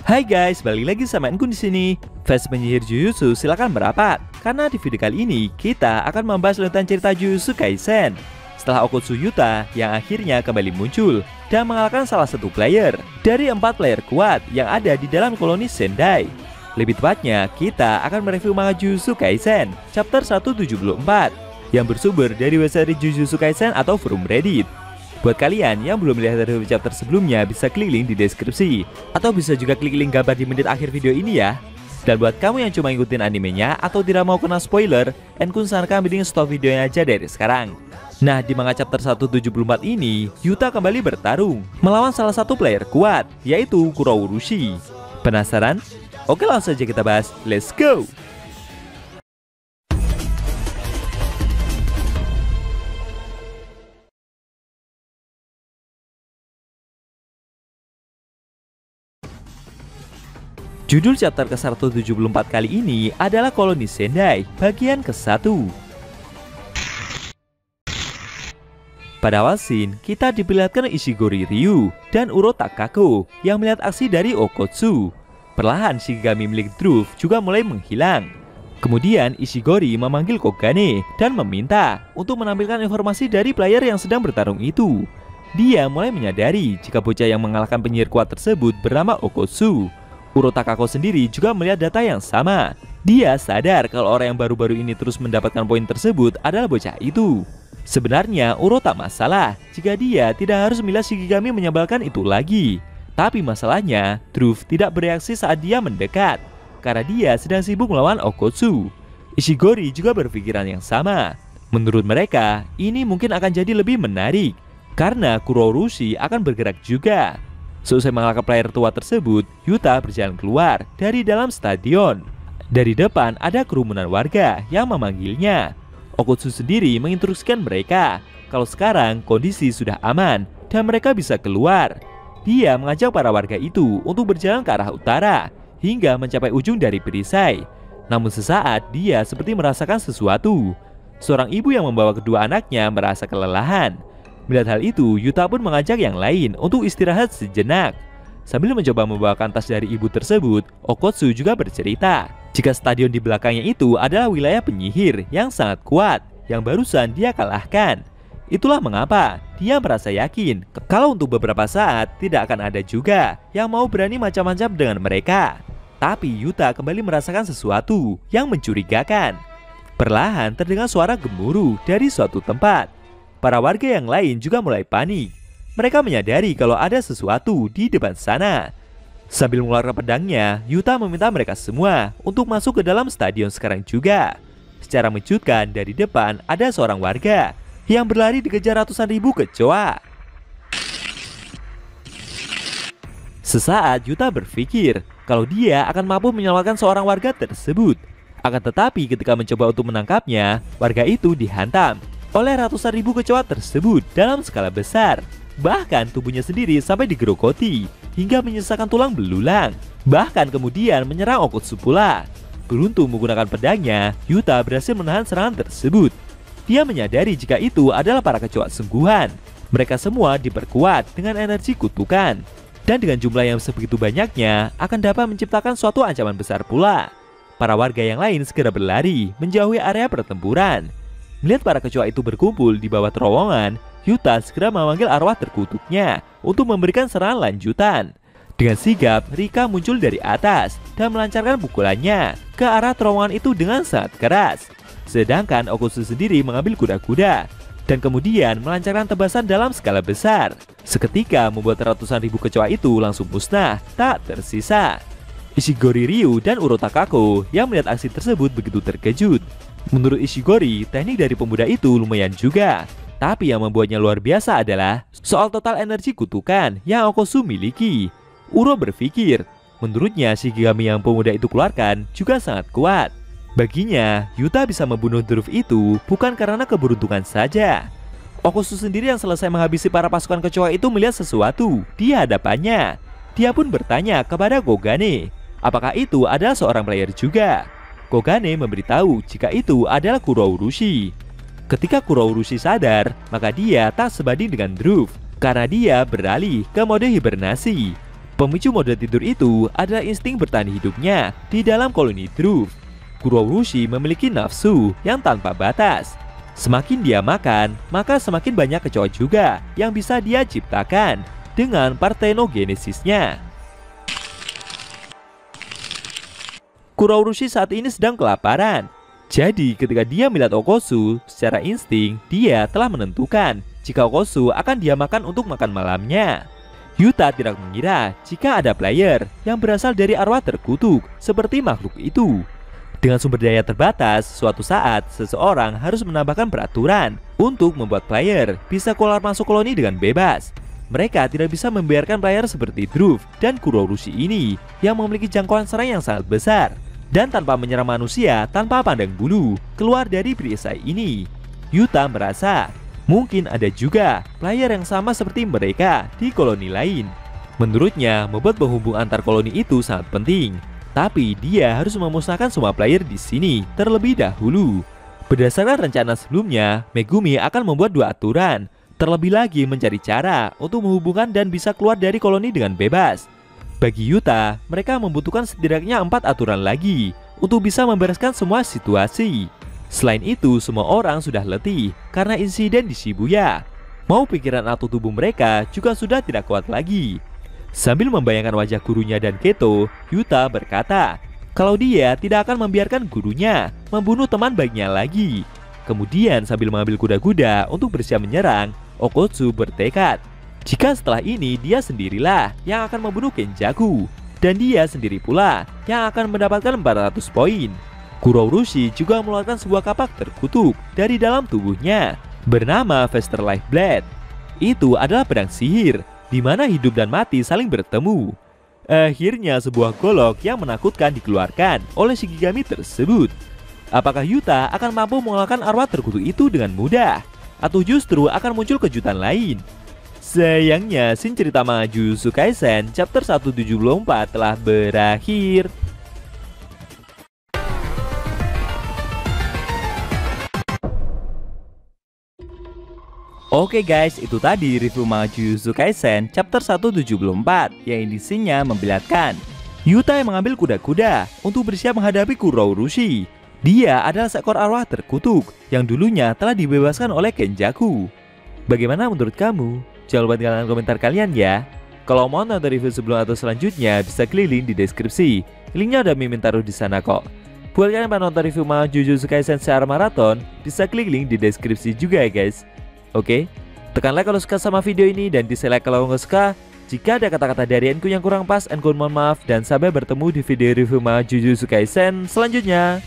Hai guys, balik lagi sama Enkun di sini. Fans penyihir Jujutsu silakan merapat, karena di video kali ini kita akan membahas lanjutan cerita Jujutsu Kaisen. Setelah Okotsu Yuta yang akhirnya kembali muncul dan mengalahkan salah satu player dari 4 player kuat yang ada di dalam koloni Sendai. Lebih tepatnya, kita akan mereview manga Jujutsu Kaisen chapter 174 yang bersumber dari website Jujutsu Kaisen atau forum Reddit. Buat kalian yang belum melihat review chapter sebelumnya, bisa klik link di deskripsi, atau bisa juga klik link gambar di menit akhir video ini ya. Dan buat kamu yang cuma ngikutin animenya atau tidak mau kena spoiler, Enkun sarankan mending stop videonya aja dari sekarang. Nah, di manga chapter 174 ini, Yuta kembali bertarung melawan salah satu player kuat, yaitu Kuro Urushi. Penasaran? Oke, langsung saja kita bahas, let's go! Judul chapter ke-174 kali ini adalah Koloni Sendai, bagian ke-1. Pada awal scene, kita diperlihatkan Ishigori Ryu dan Uro Takako yang melihat aksi dari Okotsu. Perlahan Shikigami milik Drove juga mulai menghilang. Kemudian Ishigori memanggil Kogane dan meminta untuk menampilkan informasi dari player yang sedang bertarung itu. Dia mulai menyadari jika bocah yang mengalahkan penyihir kuat tersebut bernama Okotsu. Uro Takako sendiri juga melihat data yang sama. Dia sadar kalau orang yang baru-baru ini terus mendapatkan poin tersebut adalah bocah itu. Sebenarnya Uro tak masalah jika dia tidak harus melihat Shikigami menyebalkan itu lagi. Tapi masalahnya, Drove tidak bereaksi saat dia mendekat, karena dia sedang sibuk melawan Okotsu. Ishigori juga berpikiran yang sama. Menurut mereka, ini mungkin akan jadi lebih menarik, karena Kuro Urushi akan bergerak juga. Seusai mengalahkan player tua tersebut, Yuta berjalan keluar dari dalam stadion. Dari depan ada kerumunan warga yang memanggilnya. Okotsu sendiri menginstruksikan mereka kalau sekarang kondisi sudah aman dan mereka bisa keluar. Dia mengajak para warga itu untuk berjalan ke arah utara hingga mencapai ujung dari perisai. Namun sesaat dia seperti merasakan sesuatu. Seorang ibu yang membawa kedua anaknya merasa kelelahan. Melihat hal itu, Yuta pun mengajak yang lain untuk istirahat sejenak. Sambil mencoba membawakan tas dari ibu tersebut, Okotsu juga bercerita jika stadion di belakangnya itu adalah wilayah penyihir yang sangat kuat yang barusan dia kalahkan. Itulah mengapa dia merasa yakin kalau untuk beberapa saat tidak akan ada juga yang mau berani macam-macam dengan mereka. Tapi Yuta kembali merasakan sesuatu yang mencurigakan. Perlahan terdengar suara gemuruh dari suatu tempat. Para warga yang lain juga mulai panik. Mereka menyadari kalau ada sesuatu di depan sana. Sambil mengeluarkan pedangnya, Yuta meminta mereka semua untuk masuk ke dalam stadion sekarang juga. Secara mengejutkan, dari depan ada seorang warga yang berlari dikejar ratusan ribu kecoa. Sesaat Yuta berpikir kalau dia akan mampu menyelamatkan seorang warga tersebut. Akan tetapi ketika mencoba untuk menangkapnya, warga itu dihantam oleh ratusan ribu kecoa tersebut dalam skala besar. Bahkan tubuhnya sendiri sampai digerogoti hingga menyisakan tulang belulang. Bahkan kemudian menyerang Okotsu pula. Beruntung menggunakan pedangnya, Yuta berhasil menahan serangan tersebut. Dia menyadari jika itu adalah para kecoa sungguhan. Mereka semua diperkuat dengan energi kutukan. Dan dengan jumlah yang sebegitu banyaknya akan dapat menciptakan suatu ancaman besar pula. Para warga yang lain segera berlari menjauhi area pertempuran. Melihat para kecoa itu berkumpul di bawah terowongan, Yuta segera memanggil arwah terkutuknya untuk memberikan serangan lanjutan. Dengan sigap, Rika muncul dari atas dan melancarkan pukulannya ke arah terowongan itu dengan sangat keras. Sedangkan Okotsu sendiri mengambil kuda-kuda dan kemudian melancarkan tebasan dalam skala besar. Seketika membuat ratusan ribu kecoa itu langsung musnah, tak tersisa. Ishigori Ryu dan Uro Takako yang melihat aksi tersebut begitu terkejut. Menurut Ishigori, teknik dari pemuda itu lumayan juga. Tapi yang membuatnya luar biasa adalah soal total energi kutukan yang Okotsu miliki. Uro berpikir, menurutnya Shikigami yang pemuda itu keluarkan juga sangat kuat. Baginya, Yuta bisa membunuh Drove itu bukan karena keberuntungan saja. Okotsu sendiri yang selesai menghabisi para pasukan kecoa itu melihat sesuatu di hadapannya. Dia pun bertanya kepada Kogane, apakah itu adalah seorang player juga. Kogane memberitahu jika itu adalah Kuro Urushi. Ketika Kuro Urushi sadar, maka dia tak sebanding dengan Drove. karena dia beralih ke mode hibernasi. Pemicu mode tidur itu adalah insting bertahan hidupnya di dalam koloni Druv. Kurourushi memiliki nafsu yang tanpa batas. Semakin dia makan, maka semakin banyak kecoa juga yang bisa dia ciptakan dengan partenogenesisnya. Kurourushi saat ini sedang kelaparan. Jadi ketika dia melihat Okkotsu, secara insting dia telah menentukan jika Okkotsu akan dia makan untuk makan malamnya. Yuta tidak mengira jika ada player yang berasal dari arwah terkutuk seperti makhluk itu. Dengan sumber daya terbatas, suatu saat seseorang harus menambahkan peraturan untuk membuat player bisa keluar masuk koloni dengan bebas. Mereka tidak bisa membiarkan player seperti Druv dan Kurourushi ini yang memiliki jangkauan serang yang sangat besar dan tanpa menyerang manusia tanpa pandang bulu keluar dari perisai ini. Yuta merasa mungkin ada juga player yang sama seperti mereka di koloni lain. Menurutnya, membuat penghubung antar koloni itu sangat penting. Tapi dia harus memusnahkan semua player di sini terlebih dahulu. Berdasarkan rencana sebelumnya, Megumi akan membuat 2 aturan. Terlebih lagi mencari cara untuk menghubungkan dan bisa keluar dari koloni dengan bebas. Bagi Yuta, mereka membutuhkan setidaknya 4 aturan lagi untuk bisa membereskan semua situasi. Selain itu, semua orang sudah letih karena insiden di Shibuya. Mau pikiran atau tubuh mereka juga sudah tidak kuat lagi. Sambil membayangkan wajah gurunya dan Keto, Yuta berkata kalau dia tidak akan membiarkan gurunya membunuh teman baiknya lagi. Kemudian sambil mengambil kuda-kuda untuk bersiap menyerang, Okkotsu bertekad jika setelah ini dia sendirilah yang akan membunuh Kenjaku, dan dia sendiri pula yang akan mendapatkan 400 poin. Kurourushi juga mengeluarkan sebuah kapak terkutuk dari dalam tubuhnya bernama Vesterlife Blade. Itu adalah pedang sihir di mana hidup dan mati saling bertemu. Akhirnya sebuah golok yang menakutkan dikeluarkan oleh Shikigami tersebut. Apakah Yuta akan mampu mengalahkan arwah terkutuk itu dengan mudah? Atau justru akan muncul kejutan lain? Sayangnya, scene cerita manga Jujutsu Kaisen chapter 174 telah berakhir. Oke guys, itu tadi review manga Jujutsu Kaisen chapter 174 yang isinya memperlihatkan Yuta yang mengambil kuda-kuda untuk bersiap menghadapi Kurourushi. Dia adalah seekor arwah terkutuk yang dulunya telah dibebaskan oleh Kenjaku. Bagaimana menurut kamu? Jangan lupa tinggalkan komentar kalian ya. Kalau mau nonton review sebelum atau selanjutnya bisa klik link di deskripsi. Linknya udah Mimin taruh di sana kok. Buat kalian yang nonton review manga Jujutsu Kaisen secara maraton, bisa klik link di deskripsi juga ya guys. Oke, tekan like kalau suka sama video ini dan dislike kalau nggak suka. Jika ada kata-kata dari Enku yang kurang pas, Enku mohon maaf dan sampai bertemu di video review manga Jujutsu Kaisen selanjutnya.